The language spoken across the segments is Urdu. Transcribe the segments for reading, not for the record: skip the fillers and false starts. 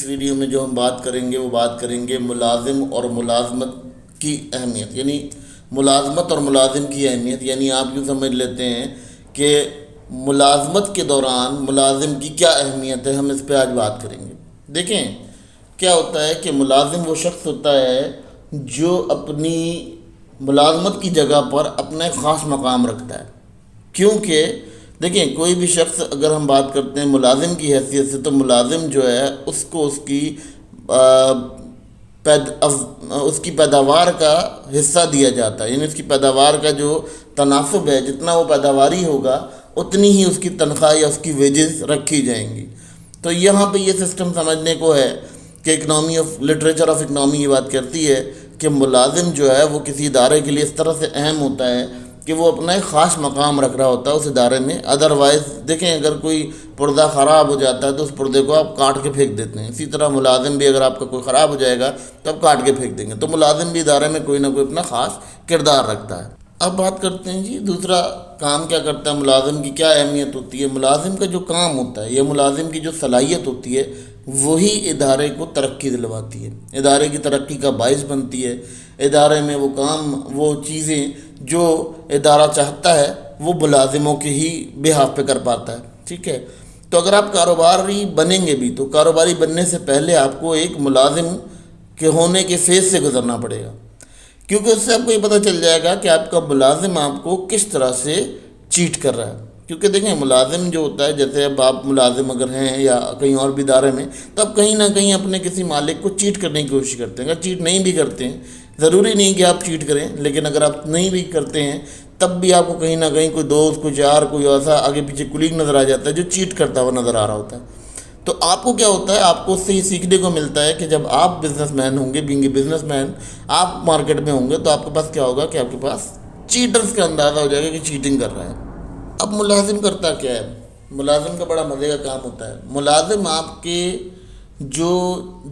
ویڈیو میں جو ہم بات کریں گے وہ بات کریں گے ملازم اور ملازمت کی اہمیت، یعنی ملازمت اور ملازم کی اہمیت، یعنی آپ یوں سمجھ لیتے ہیں کہ ملازمت کے دوران ملازم کی کیا اہمیت ہے، ہم اس پہ آج بات کریں گے۔ دیکھیں کیا ہوتا ہے کہ ملازم وہ شخص ہوتا ہے جو اپنی ملازمت کی جگہ پر اپنا ایک خاص مقام رکھتا ہے، کیونکہ دیکھیں کوئی بھی شخص اگر ہم بات کرتے ہیں ملازم کی حیثیت سے، تو ملازم جو ہے اس کو اس کی پیداوار کا حصہ دیا جاتا ہے، یعنی اس کی پیداوار کا جو تناسب ہے، جتنا وہ پیداواری ہوگا اتنی ہی اس کی تنخواہ یا اس کی ویجز رکھی جائیں گی۔ تو یہاں پہ یہ سسٹم سمجھنے کو ہے کہ لٹریچر آف اکنامی یہ بات کرتی ہے کہ ملازم جو ہے وہ کسی ادارے کے لیے اس طرح سے اہم ہوتا ہے کہ وہ اپنا ایک خاص مقام رکھ رہا ہوتا ہے اس ادارے میں۔ ادروائز دیکھیں اگر کوئی پردہ خراب ہو جاتا ہے تو اس پردے کو آپ کاٹ کے پھینک دیتے ہیں، اسی طرح ملازم بھی اگر آپ کا کوئی خراب ہو جائے گا تو آپ کاٹ کے پھینک دیں گے۔ تو ملازم بھی ادارے میں کوئی نہ کوئی اپنا خاص کردار رکھتا ہے۔ اب بات کرتے ہیں جی دوسرا کام کیا کرتا ہے ملازم کی، کیا اہمیت ہوتی ہے۔ ملازم کا جو کام ہوتا ہے یا ملازم کی جو صلاحیت ہوتی ہے وہی ادارے کو ترقی دلواتی ہے، ادارے کی ترقی کا باعث بنتی ہے۔ ادارے میں وہ کام، وہ چیزیں جو ادارہ چاہتا ہے وہ ملازموں کے ہی بہاف پہ کر پاتا ہے، ٹھیک ہے۔ تو اگر آپ کاروباری بنیں گے بھی تو کاروباری بننے سے پہلے آپ کو ایک ملازم کے ہونے کے فیز سے گزرنا پڑے گا، کیونکہ اس سے آپ کو یہ پتہ چل جائے گا کہ آپ کا ملازم آپ کو کس طرح سے چیٹ کر رہا ہے۔ کیونکہ دیکھیں ملازم جو ہوتا ہے، جیسے اب آپ ملازم اگر ہیں یا کہیں اور بھی ادارے میں، تو آپ کہیں نہ کہیں اپنے کسی مالک کو چیٹ کرنے کی کوشش کرتے ہیں۔ اگر چیٹ نہیں بھی کرتے ہیں، ضروری نہیں کہ آپ چیٹ کریں، لیکن اگر آپ نہیں بھی کرتے ہیں تب بھی آپ کو کہیں نہ کہیں کوئی دوست، کوئی یار، کوئی ایسا آگے پیچھے کلیگ نظر آ جاتا ہے جو چیٹ کرتا ہوا نظر آ رہا ہوتا ہے۔ تو آپ کو کیا ہوتا ہے، آپ کو اس سے یہ سیکھنے کو ملتا ہے کہ جب آپ بزنس مین ہوں گے، بینگ اے بزنس مین، آپ مارکیٹ میں ہوں گے تو آپ کے پاس کیا ہوگا کہ آپ کے پاس چیٹرز کا اندازہ ہو جائے گا کہ چیٹنگ کر رہا ہے۔ اب ملازم کرتا کیا ہے؟ ملازم کا بڑا مزے کا کام ہوتا ہے۔ ملازم آپ کے جو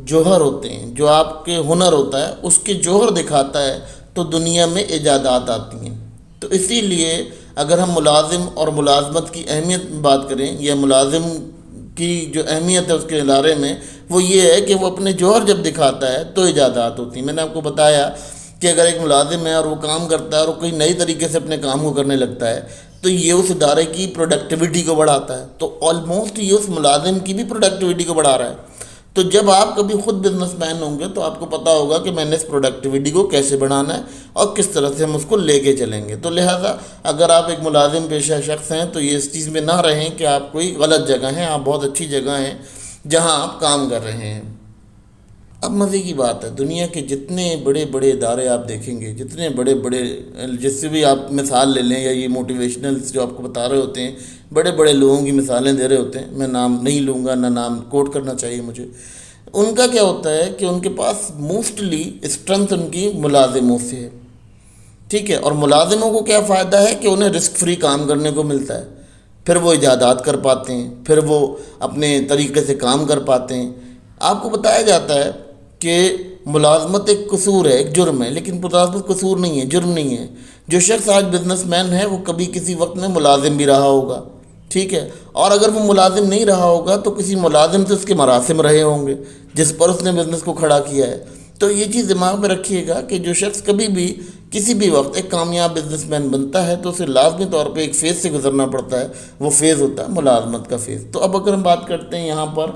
جوہر ہوتے ہیں، جو آپ کے ہنر ہوتا ہے اس کے جوہر دکھاتا ہے، تو دنیا میں ایجادات آتی ہیں۔ تو اسی لیے اگر ہم ملازم اور ملازمت کی اہمیت بات کریں یا ملازم کی جو اہمیت ہے اس کے ادارے میں، وہ یہ ہے کہ وہ اپنے جوہر جب دکھاتا ہے تو ایجادات ہوتی ہیں۔ میں نے آپ کو بتایا کہ اگر ایک ملازم ہے اور وہ کام کرتا ہے اور وہ کوئی نئی طریقے سے اپنے کام کو کرنے لگتا ہے تو یہ اس ادارے کی پروڈکٹیوٹی کو بڑھاتا ہے، تو آلموسٹ یہ اس ملازم کی بھی پروڈکٹیوٹی کو بڑھا رہا ہے۔ تو جب آپ کبھی خود بزنس مین ہوں گے تو آپ کو پتہ ہوگا کہ میں نے اس پروڈکٹیوٹی کو کیسے بڑھانا ہے اور کس طرح سے ہم اس کو لے کے چلیں گے۔ تو لہٰذا اگر آپ ایک ملازم پیشہ شخص ہیں تو یہ اس چیز میں نہ رہیں کہ آپ کوئی غلط جگہ ہیں، آپ بہت اچھی جگہ ہیں جہاں آپ کام کر رہے ہیں۔ اب مزے کی بات ہے، دنیا کے جتنے بڑے بڑے ادارے آپ دیکھیں گے، جتنے بڑے بڑے، جس سے بھی آپ مثال لے لیں یا یہ موٹیویشنلز جو آپ کو بتا رہے ہوتے ہیں، بڑے بڑے لوگوں کی مثالیں دے رہے ہوتے ہیں، میں نام نہیں لوں گا، نہ نام کوٹ کرنا چاہیے مجھے۔ ان کا کیا ہوتا ہے کہ ان کے پاس موسٹلی اسٹرنتھ ان کی ملازموں سے ہے، ٹھیک ہے۔ اور ملازموں کو کیا فائدہ ہے کہ انہیں رسک فری کام کرنے کو ملتا ہے، پھر وہ ایجادات کر پاتے ہیں، پھر وہ اپنے طریقے سے کام کر پاتے ہیں۔ آپ کو بتایا جاتا ہے کہ ملازمت ایک قصور ہے، ایک جرم ہے، لیکن ملازمت قصور نہیں ہے، جرم نہیں ہے۔ جو شخص آج بزنس مین ہے وہ کبھی کسی وقت میں ملازم بھی رہا ہوگا، ٹھیک ہے، اور اگر وہ ملازم نہیں رہا ہوگا تو کسی ملازم سے اس کے مراسم رہے ہوں گے جس پر اس نے بزنس کو کھڑا کیا ہے۔ تو یہ چیز دماغ میں رکھیے گا کہ جو شخص کبھی بھی کسی بھی وقت ایک کامیاب بزنس مین بنتا ہے تو اسے لازمی طور پہ ایک فیز سے گزرنا پڑتا ہے، وہ فیز ہوتا ہے ملازمت کا فیز۔ تو اب اگر ہم بات کرتے ہیں یہاں پر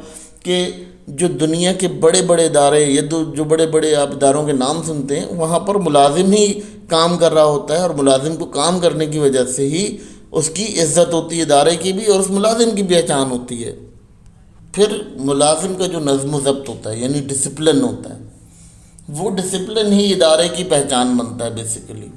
کہ جو دنیا کے بڑے بڑے ادارے یا جو بڑے بڑے آپ اداروں کے نام سنتے ہیں وہاں پر ملازم ہی کام کر رہا ہوتا ہے، اور ملازم کو کام کرنے کی وجہ سے ہی اس کی عزت ہوتی ہے ادارے کی بھی، اور اس ملازم کی پہچان ہوتی ہے۔ پھر ملازم کا جو نظم و ضبط ہوتا ہے یعنی ڈسپلن ہوتا ہے، وہ ڈسپلن ہی ادارے کی پہچان بنتا ہے۔ بیسیکلی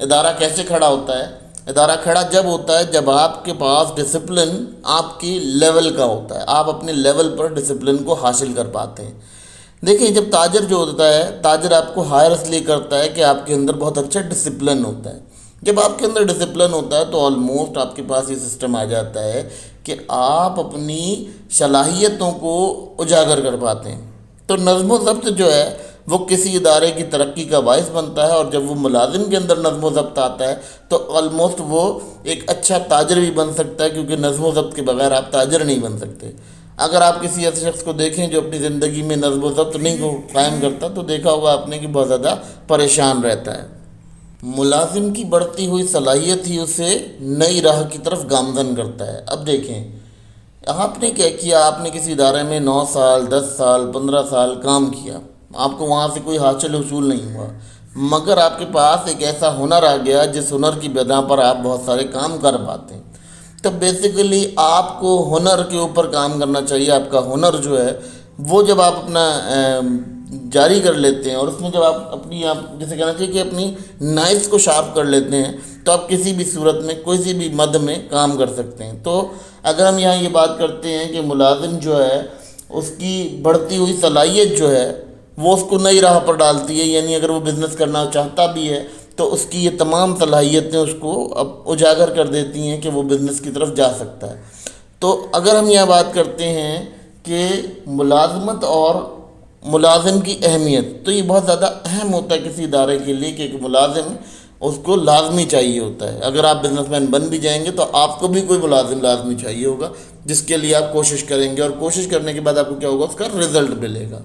ادارہ کیسے کھڑا ہوتا ہے؟ ادارہ کھڑا جب ہوتا ہے جب آپ کے پاس ڈسپلن آپ کی لیول کا ہوتا ہے، آپ اپنے لیول پر ڈسپلن کو حاصل کر پاتے ہیں۔ دیکھیں جب تاجر جو ہوتا ہے، تاجر آپ کو ہائر اس لیے کرتا ہے کہ آپ کے اندر بہت اچھا ڈسپلن ہوتا ہے۔ جب آپ کے اندر ڈسپلن ہوتا ہے تو آلموسٹ آپ کے پاس یہ سسٹم آ جاتا ہے کہ آپ اپنی صلاحیتوں کو اجاگر کر پاتے ہیں۔ تو نظم و ضبط جو ہے وہ کسی ادارے کی ترقی کا باعث بنتا ہے، اور جب وہ ملازم کے اندر نظم و ضبط آتا ہے تو آلموسٹ وہ ایک اچھا تاجر بھی بن سکتا ہے، کیونکہ نظم و ضبط کے بغیر آپ تاجر نہیں بن سکتے۔ اگر آپ کسی ایسے شخص کو دیکھیں جو اپنی زندگی میں نظم و ضبط نہیں کو قائم کرتا تو دیکھا ہوگا آپ نے کہ بہت زیادہ پریشان رہتا ہے۔ ملازم کی بڑھتی ہوئی صلاحیت ہی اسے نئی راہ کی طرف گامزن کرتا ہے۔ اب دیکھیں، آپ نے کیا کیا، آپ نے کسی ادارے میں 9 سال 10 سال 15 سال کام کیا، آپ کو وہاں سے کوئی حاصل حصول نہیں ہوا، مگر آپ کے پاس ایک ایسا ہنر آ گیا جس ہنر کی بنا پر آپ بہت سارے کام کر پاتے ہیں۔ تو بیسیکلی آپ کو ہنر کے اوپر کام کرنا چاہیے۔ آپ کا ہنر جو ہے وہ جب آپ اپنا جاری کر لیتے ہیں، اور اس میں جب آپ اپنی آپ جیسے کہنا چاہیے کہ اپنی نائف کو شارپ کر لیتے ہیں، تو آپ کسی بھی صورت میں کسی بھی مد میں کام کر سکتے ہیں۔ تو اگر ہم یہاں یہ بات کرتے ہیں کہ ملازم جو ہے اس کی بڑھتی ہوئی صلاحیت جو ہے وہ اس کو نئی راہ پر ڈالتی ہے، یعنی اگر وہ بزنس کرنا چاہتا بھی ہے تو اس کی یہ تمام صلاحیتیں اس کو اب اجاگر کر دیتی ہیں کہ وہ بزنس کی طرف جا سکتا ہے۔ تو اگر ہم یہ بات کرتے ہیں کہ ملازمت اور ملازم کی اہمیت، تو یہ بہت زیادہ اہم ہوتا ہے کسی ادارے کے لیے کہ ایک ملازم اس کو لازمی چاہیے ہوتا ہے۔ اگر آپ بزنس مین بن بھی جائیں گے تو آپ کو بھی کوئی ملازم لازمی چاہیے ہوگا جس کے لیے آپ کوشش کریں گے، اور کوشش کرنے کے بعد آپ کو کیا ہوگا، اس کا رزلٹ ملے گا۔